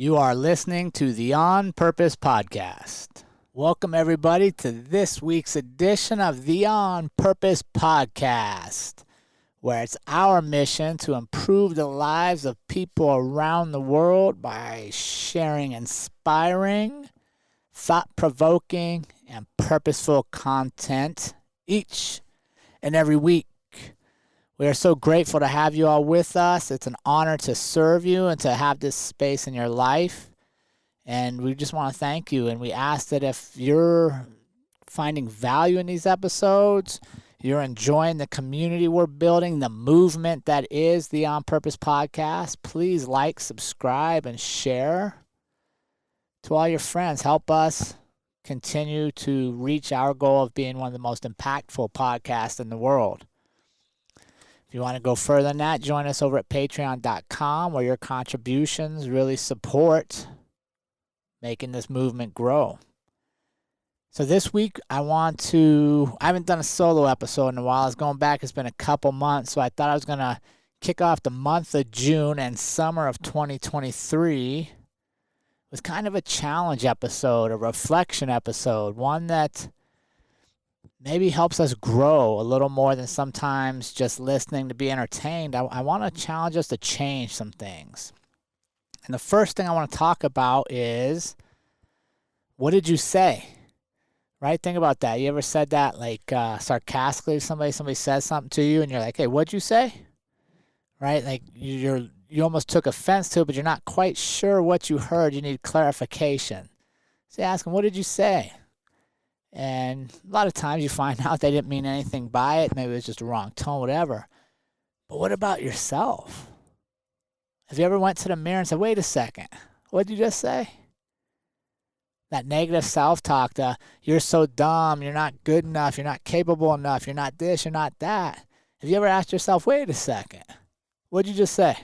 You are listening to the On Purpose Podcast. Welcome, everybody, to this week's edition of the On Purpose Podcast, where it's our mission to improve the lives of people around the world by sharing inspiring, thought-provoking, and purposeful content each and every week. We are so grateful to have you all with us. It's an honor to serve you and to have this space in your life. And we just want to thank you. And we ask that if you're finding value in these episodes, you're enjoying the community we're building, the movement that is the On Purpose Podcast, please like, subscribe, and share to all your friends. Help us continue to reach our goal of being one of the most impactful podcasts in the world. If you want to go further than that, join us over at patreon.com, where your contributions really support making this movement grow. So this week, I haven't done a solo episode in a while. I was going back, it's been a couple months, so I thought I was going to kick off the month of June and summer of 2023 with kind of a challenge episode, a reflection episode, one that maybe helps us grow a little more than sometimes just listening to be entertained. I want to challenge us to change some things. And the first thing I want to talk about is, what did you say? Right? Think about that. You ever said that sarcastically to somebody says something to you and you're like, hey, what'd you say? Right? Like you almost took offense to it, but you're not quite sure what you heard. You need clarification. So you ask them, what did you say? And a lot of times you find out they didn't mean anything by it. Maybe it was just a wrong tone, whatever. But what about yourself? Have you ever went to the mirror and said, wait a second, what did you just say? That negative self-talk, you're so dumb, you're not good enough, you're not capable enough, you're not this, you're not that. Have you ever asked yourself, wait a second, what did you just say?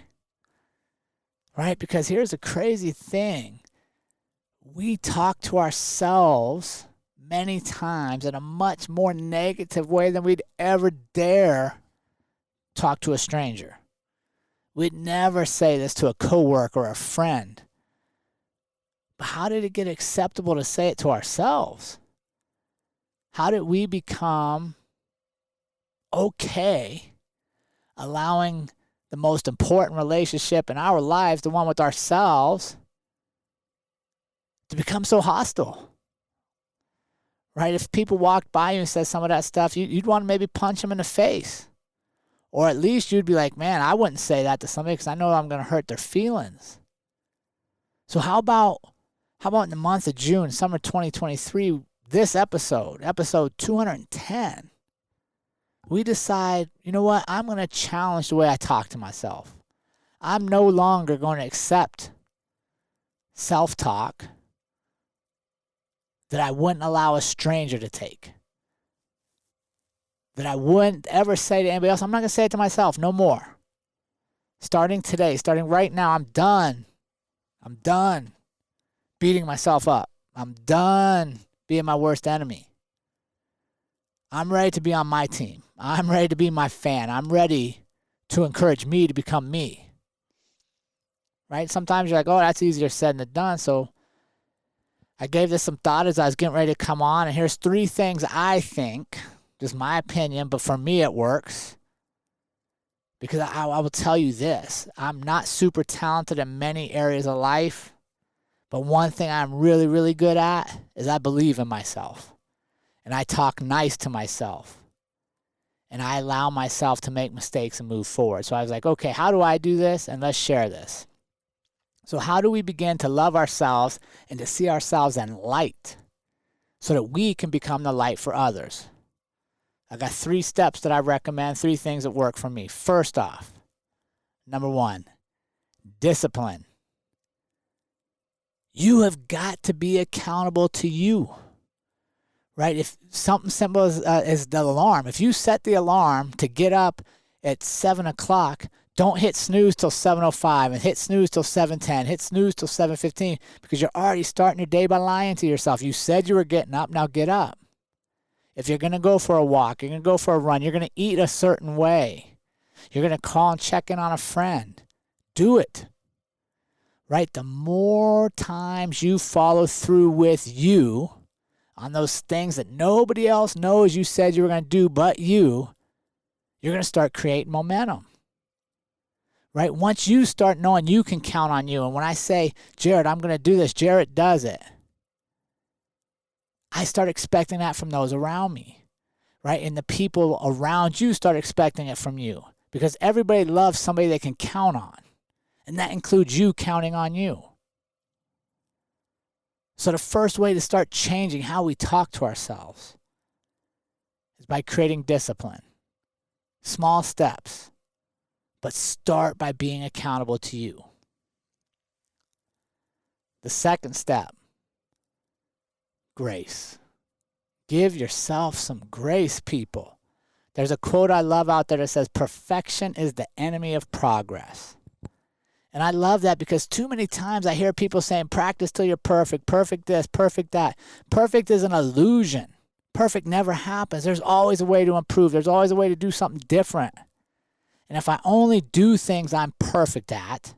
Right? Because here's a crazy thing. We talk to ourselves many times in a much more negative way than we'd ever dare talk to a stranger. We'd never say this to a coworker or a friend. But how did it get acceptable to say it to ourselves? How did we become okay allowing the most important relationship in our lives, the one with ourselves, to become so hostile? Right? If people walked by you and said some of that stuff, you'd want to maybe punch them in the face. Or at least you'd be like, man, I wouldn't say that to somebody because I know I'm going to hurt their feelings. So how about in the month of June, summer 2023, this episode 210, we decide, you know what, I'm going to challenge the way I talk to myself. I'm no longer going to accept self-talk that I wouldn't allow a stranger to take, that I wouldn't ever say to anybody else. I'm not going to say it to myself, no more. Starting today, starting right now, I'm done. I'm done beating myself up. I'm done being my worst enemy. I'm ready to be on my team. I'm ready to be my fan. I'm ready to encourage me to become me. Right? Sometimes you're like, oh, that's easier said than done. So I gave this some thought as I was getting ready to come on, and here's 3 things I think, just my opinion, but for me it works. Because I will tell you this, I'm not super talented in many areas of life, but one thing I'm really, really good at is I believe in myself. And I talk nice to myself. And I allow myself to make mistakes and move forward. So I was like, okay, how do I do this? And let's share this. So how do we begin to love ourselves and to see ourselves in light so that we can become the light for others? I got 3 steps that I recommend, 3 things that work for me. First off, number 1, discipline. You have got to be accountable to you, right? If something simple as the alarm, if you set the alarm to get up at 7 o'clock, don't hit snooze till 7:05 and hit snooze till 7:10, hit snooze till 7:15 because you're already starting your day by lying to yourself. You said you were getting up, now get up. If you're going to go for a walk, you're going to go for a run, you're going to eat a certain way, you're going to call and check in on a friend, do it. right? The more times you follow through with you on those things that nobody else knows you said you were going to do but you're going to start creating momentum, right? Once you start knowing you can count on you, and when I say, Jerrod, I'm going to do this, Jerrod does it, I start expecting that from those around me, right? And the people around you start expecting it from you, because everybody loves somebody they can count on, and that includes you counting on you. So the first way to start changing how we talk to ourselves is by creating discipline. Small steps, but start by being accountable to you. The second step, grace. Give yourself some grace, people. There's a quote I love out there that says, perfection is the enemy of progress. And I love that, because too many times I hear people saying, practice till you're perfect, perfect this, perfect that. Perfect is an illusion. Perfect never happens. There's always a way to improve. There's always a way to do something different. And if I only do things I'm perfect at,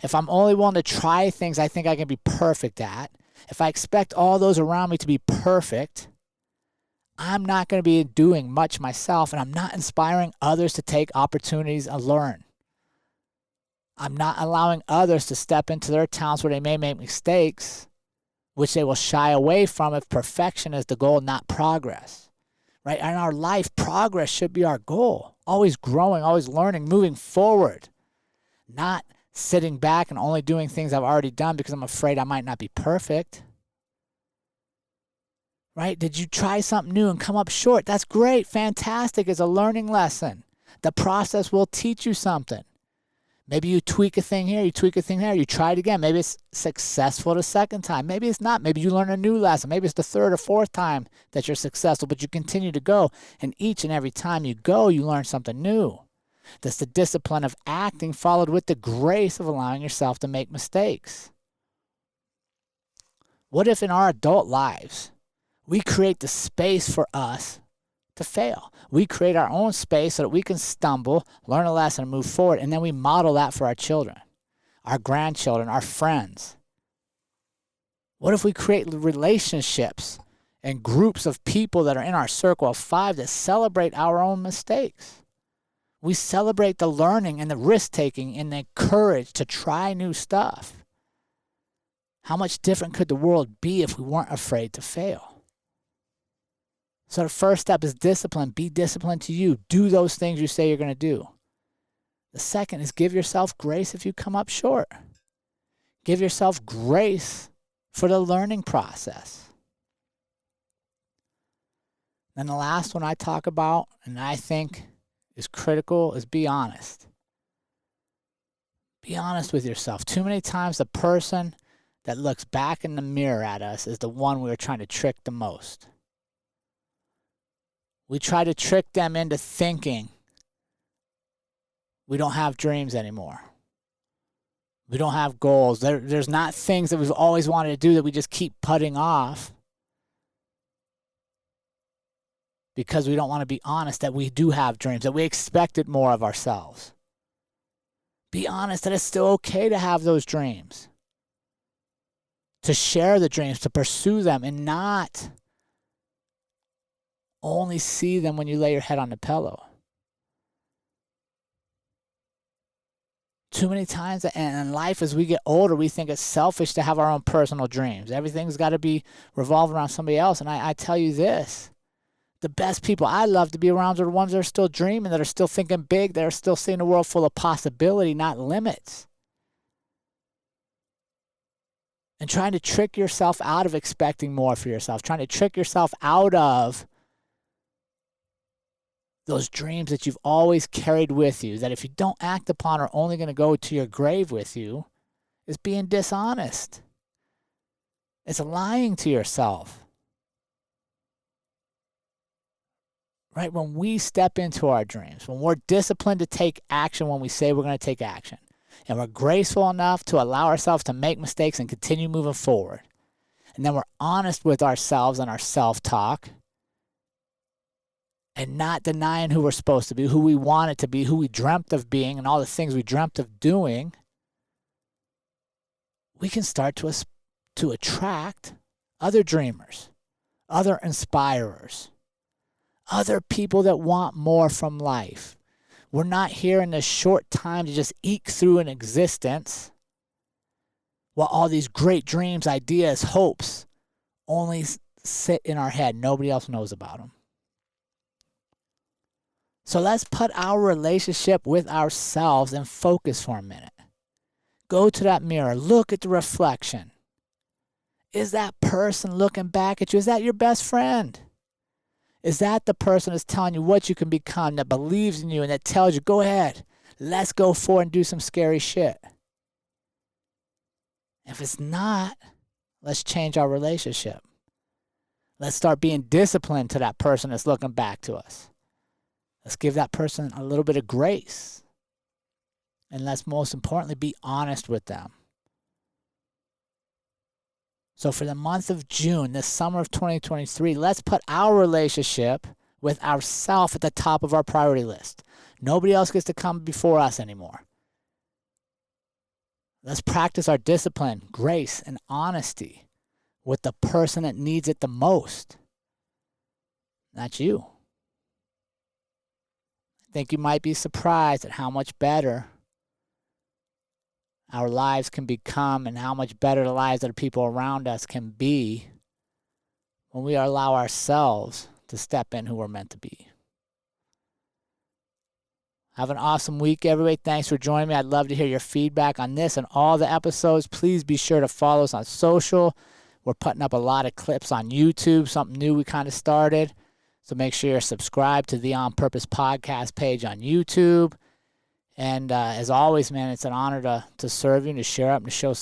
if I'm only willing to try things I think I can be perfect at, if I expect all those around me to be perfect, I'm not going to be doing much myself, and I'm not inspiring others to take opportunities and learn. I'm not allowing others to step into their talents where they may make mistakes, which they will shy away from if perfection is the goal, not progress. Right? In our life, progress should be our goal. Always growing, always learning, moving forward. Not sitting back and only doing things I've already done because I'm afraid I might not be perfect. Right? Did you try something new and come up short? That's great. Fantastic. It's a learning lesson. The process will teach you something. Maybe you tweak a thing here, you tweak a thing there, you try it again. Maybe it's successful the second time. Maybe it's not. Maybe you learn a new lesson. Maybe it's the third or fourth time that you're successful, but you continue to go. And each and every time you go, you learn something new. That's the discipline of acting followed with the grace of allowing yourself to make mistakes. What if in our adult lives, we create the space for us to fail? We create our own space so that we can stumble, learn a lesson, and move forward, and then we model that for our children, our grandchildren, our friends. What if we create relationships and groups of people that are in our circle of 5 that celebrate our own mistakes? We celebrate the learning and the risk-taking and the courage to try new stuff. How much different could the world be if we weren't afraid to fail? So the first step is discipline. Be disciplined to you. Do those things you say you're going to do. The second is give yourself grace if you come up short. Give yourself grace for the learning process. Then the last one I talk about, and I think is critical, is be honest. Be honest with yourself. Too many times the person that looks back in the mirror at us is the one we are trying to trick the most. We try to trick them into thinking we don't have dreams anymore. We don't have goals. There's not things that we've always wanted to do that we just keep putting off because we don't want to be honest that we do have dreams, that we expected more of ourselves. Be honest that it's still okay to have those dreams, to share the dreams, to pursue them, and not only see them when you lay your head on the pillow. Too many times in life as we get older, we think it's selfish to have our own personal dreams. Everything's got to be revolved around somebody else. And I tell you this, the best people I love to be around are the ones that are still dreaming, that are still thinking big, that are still seeing a world full of possibility, not limits. And trying to trick yourself out of expecting more for yourself, trying to trick yourself out of those dreams that you've always carried with you, that if you don't act upon are only going to go to your grave with you, is being dishonest. It's lying to yourself. Right? When we step into our dreams, when we're disciplined to take action when we say we're going to take action, and we're graceful enough to allow ourselves to make mistakes and continue moving forward, and then we're honest with ourselves and our self-talk, and not denying who we're supposed to be, who we wanted to be, who we dreamt of being, and all the things we dreamt of doing, we can start to attract other dreamers, other inspirers, other people that want more from life. We're not here in this short time to just eke through an existence while all these great dreams, ideas, hopes only sit in our head. Nobody else knows about them. So let's put our relationship with ourselves in focus for a minute. Go to that mirror. Look at the reflection. Is that person looking back at you? Is that your best friend? Is that the person that's telling you what you can become, that believes in you, and that tells you, go ahead, let's go forward and do some scary shit? If it's not, let's change our relationship. Let's start being disciplined to that person that's looking back to us. Let's give that person a little bit of grace. And let's most importantly be honest with them. So for the month of June, this summer of 2023, let's put our relationship with ourselves at the top of our priority list. Nobody else gets to come before us anymore. Let's practice our discipline, grace, and honesty with the person that needs it the most. That's you. I think you might be surprised at how much better our lives can become and how much better the lives of the people around us can be when we allow ourselves to step in who we're meant to be. Have an awesome week, everybody. Thanks for joining me. I'd love to hear your feedback on this and all the episodes. Please be sure to follow us on social. We're putting up a lot of clips on YouTube, something new we kind of started. So make sure you're subscribed to the On Purpose podcast page on YouTube. And as always, man, it's an honor to serve you and to share up and to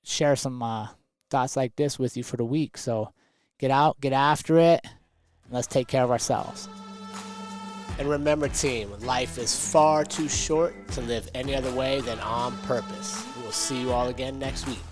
share some thoughts like this with you for the week. So get out, get after it, and let's take care of ourselves. And remember, team, life is far too short to live any other way than on purpose. We will see you all again next week.